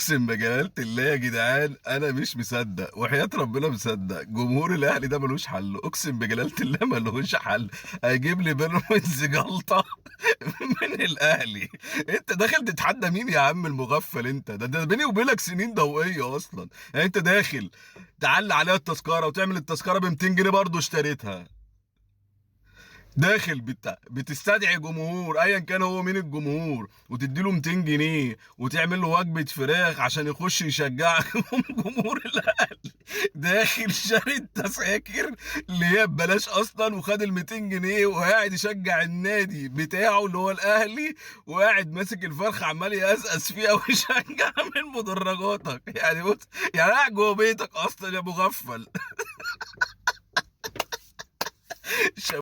اقسم بجلالة الله يا جدعان انا مش مصدق، وحياة ربنا مصدق. جمهور الاهلي ده ملوش حل، اقسم بجلالة الله ملوش حل. هيجيب لي بيراميدز جلطة من الاهلي. انت داخل تتحدى مين يا عم المغفل؟ انت ده بيني وبينك سنين ضوئية اصلا. يعني انت داخل تعلي عليها التذكرة وتعمل التذكرة ب 200 جنيه برضه اشتريتها. داخل بتستدعي جمهور ايا كان هو مين الجمهور، وتديله 200 جنيه وتعمل له وجبه فراخ عشان يخش يشجعك. جمهور الاهلي داخل شاري التذاكر اللي هي ببلاش اصلا، وخد ال 200 جنيه وقاعد يشجع النادي بتاعه اللي هو الاهلي، وقاعد ماسك الفرخ عمال يقزقز فيها ويشجع من مدرجاتك. يعني بص، يعني قاعد جوه بيتك اصلا يا مغفل.